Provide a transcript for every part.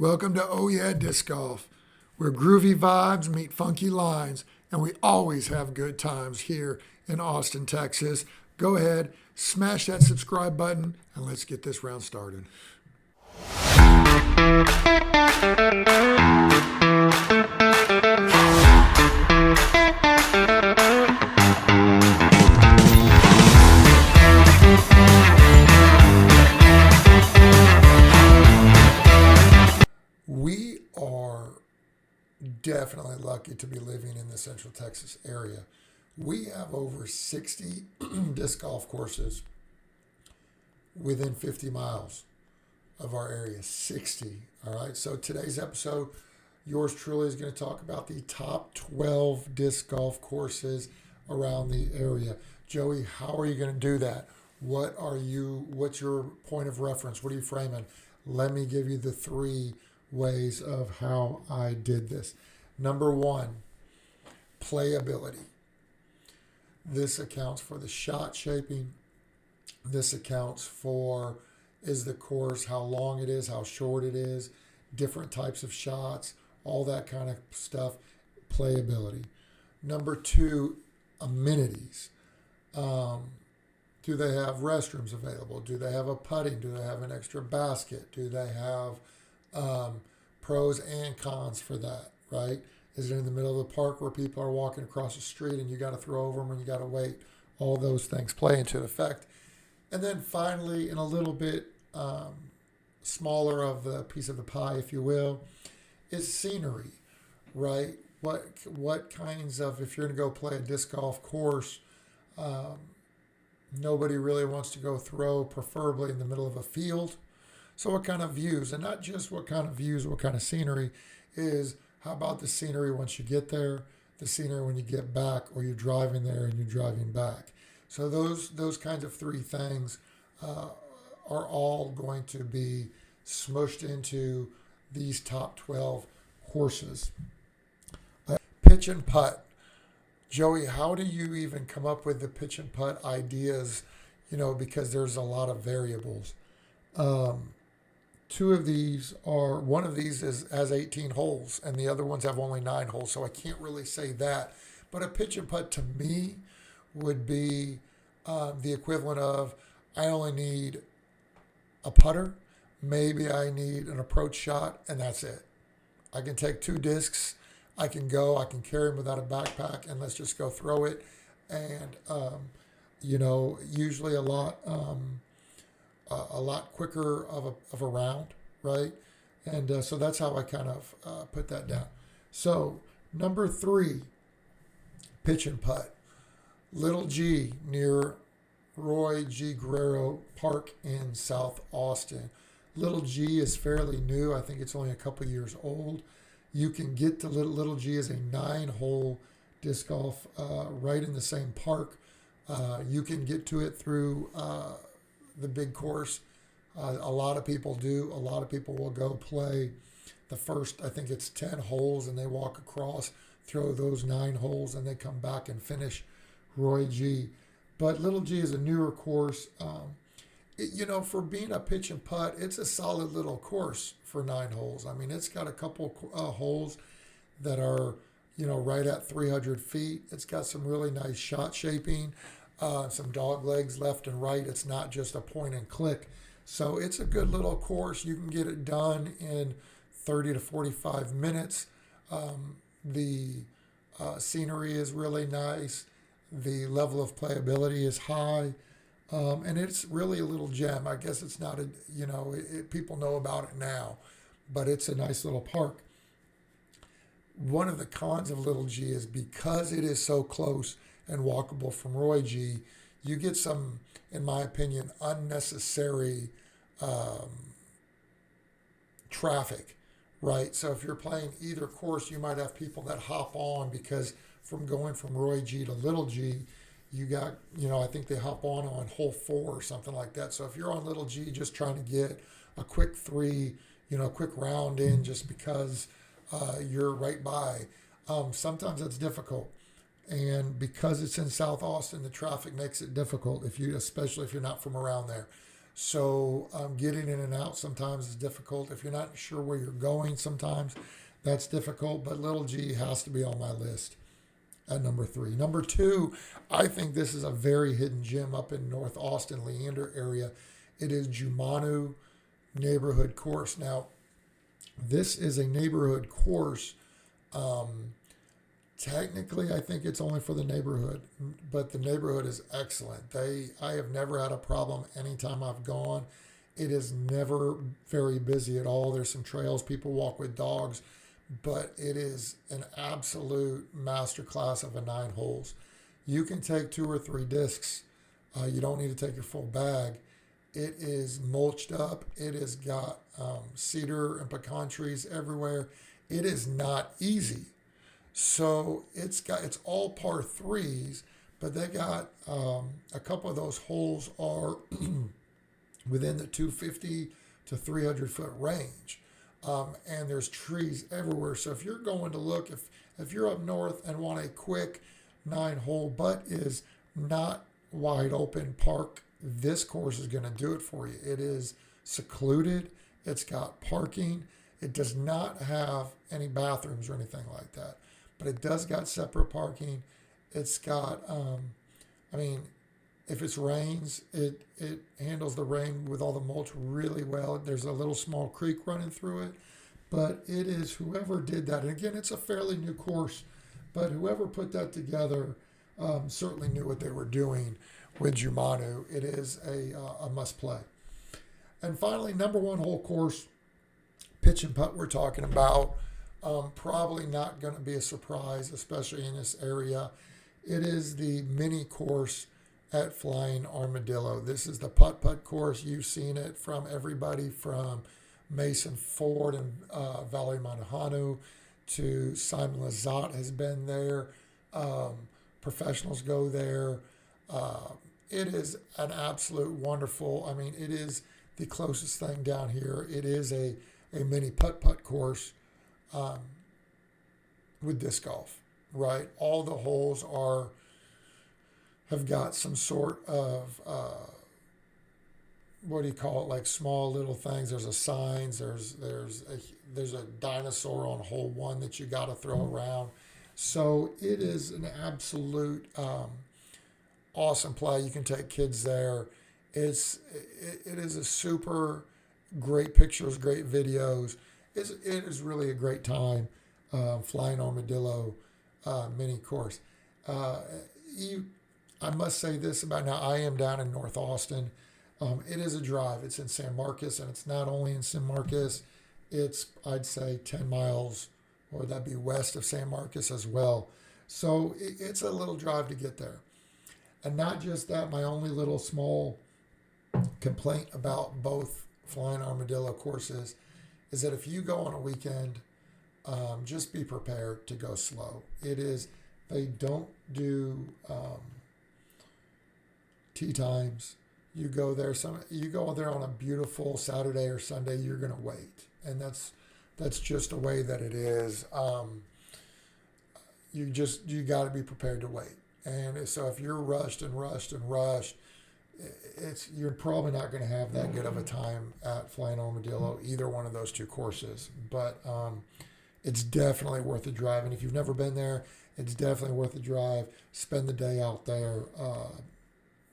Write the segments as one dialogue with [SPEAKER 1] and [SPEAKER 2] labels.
[SPEAKER 1] Welcome to Oh Yeah Disc Golf, where groovy vibes meet funky lines, and we always have good times here in Austin, Texas. Go ahead, smash that subscribe button, and let's get this round started. We are definitely lucky to be living in the Central Texas area. We have over 60 disc golf courses within 50 miles of our area. 60. All right. So today's episode, yours truly is going to talk about the top 12 disc golf courses around the area. Joey, how are you going to do that? What's your point of reference? What are you framing? Let me give you the three ways of how I did this. Number one, playability. This accounts for the shot shaping. This accounts for is the course, how long it is, how short it is, different types of shots, all that kind of stuff. Playability. Number two, amenities. Do they have restrooms available? Do they have a putting? Do they have an extra basket? Do they have pros and cons for that, right? Is it in the middle of the park where people are walking across the street and you got to throw over them and you got to wait? All those things play into effect. And then finally, in a little bit smaller of the piece of the pie, if you will, is scenery, right? What kinds of, if you're going to go play a disc golf course, nobody really wants to go throw, preferably in the middle of a field. So what kind of views, and not just what kind of views, what kind of scenery is, how about the scenery once you get there, the scenery when you get back, or you're driving there and you're driving back. So those kinds of three things are all going to be smushed into these top 12 courses. Pitch and putt. Joey, how do you even come up with the pitch and putt ideas? Because there's a lot of variables. One of these has 18 holes and the other ones have only 9 holes. So I can't really say that. But a pitch and putt to me would be the equivalent of I only need a putter. Maybe I need an approach shot and that's it. I can take 2 discs. I can carry them without a backpack and let's just go throw it. And, usually a lot quicker of a round, right? And so that's how I kind of put that down. So number 3, pitch and putt. Little G near Roy G. Guerrero Park in South Austin. Little G is fairly new. I think it's only a couple years old. You can get to Little G as a 9-hole disc golf right in the same park. You can get to it through the big course. A lot of people do. A lot of people will go play the first, I think it's 10 holes, and they walk across, throw those 9 holes, and they come back and finish Roy G. But Little G is a newer course. For being a pitch and putt, it's a solid little course for 9 holes. I mean, it's got a couple holes that are, right at 300 feet. It's got some really nice shot shaping. Some dog legs left and right. It's not just a point and click. So it's a good little course. You can get it done in 30 to 45 minutes. The scenery is really nice. The level of playability is high. And it's really a little gem. I guess it's not people know about it now, but it's a nice little park. One of the cons of Little G is because it is so close and walkable from Roy G, you get some, in my opinion, unnecessary traffic, right? So if you're playing either course, you might have people that hop on because from going from Roy G to Little G, you got, I think they hop on hole 4 or something like that. So if you're on Little G just trying to get a quick 3, quick round in just because you're right by, sometimes it's difficult. And because it's in South Austin, the traffic makes it difficult especially if you're not from around there. So getting in and out sometimes is difficult. If you're not sure where you're going, sometimes that's difficult. But Little G has to be on my list at number 3. Number 2, I think this is a very hidden gem up in North Austin, Leander area. It is Jumanu Neighborhood Course. Now, this is a neighborhood course. Um, Technically, I think it's only for the neighborhood, but the neighborhood is excellent. I have never had a problem anytime I've gone. It is never very busy at all. There's some trails, people walk with dogs, but it is an absolute masterclass of a 9 holes. You can take 2 or 3 discs. You don't need to take your full bag. It is mulched up. It has got cedar and pecan trees everywhere. It is not easy. So it's all par threes, but they got a couple of those holes are within the 250 to 300 foot range, and there's trees everywhere. So if you're going to look, if you're up north and want a quick 9 hole, but is not wide open park, this course is going to do it for you. It is secluded. It's got parking. It does not have any bathrooms or anything like that, but it does got separate parking. It's got, I mean, if it rains, it handles the rain with all the mulch really well. There's a little small creek running through it, but it is whoever did that. And again, it's a fairly new course, but whoever put that together certainly knew what they were doing with Jumanu. It is a must play. And finally, number 1 hole course, pitch and putt we're talking about. Probably not going to be a surprise, especially in this area. It is the mini course at Flying Armadillo. This is the putt course. You've seen it from everybody from Mason Ford and Valerie Manahanu to Simon Lizotte has been there. Professionals go there. It is an absolute wonderful, I mean, it is the closest thing down here. It is a mini putt course with disc golf, right? All the holes have got some sort of what do you call it? Like small little things. There's a signs. There's a dinosaur on hole 1 that you got to throw around. So it is an absolute awesome play. You can take kids there. It is a super great pictures, great videos. It is really a great time. Flying Armadillo mini course. I must say this about now. I am down in North Austin. It is a drive. It's in San Marcos, and it's not only in San Marcos. It's I'd say 10 miles, or that'd be west of San Marcos as well. So it's a little drive to get there. And not just that. My only little small complaint about both Flying Armadillo courses is that if you go on a weekend, just be prepared to go slow. They don't do tee times. You go there on a beautiful Saturday or Sunday, you're going to wait. And that's just the way that it is. You got to be prepared to wait. And so if you're rushed, you're probably not going to have that good of a time at Flying Armadillo, either one of those 2 courses. But it's definitely worth the drive. And if you've never been there, it's definitely worth the drive. Spend the day out there.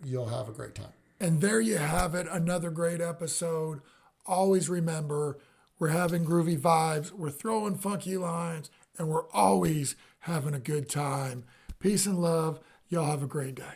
[SPEAKER 1] You'll have a great time. And there you have it, another great episode. Always remember, we're having groovy vibes, we're throwing funky lines, and we're always having a good time. Peace and love. Y'all have a great day.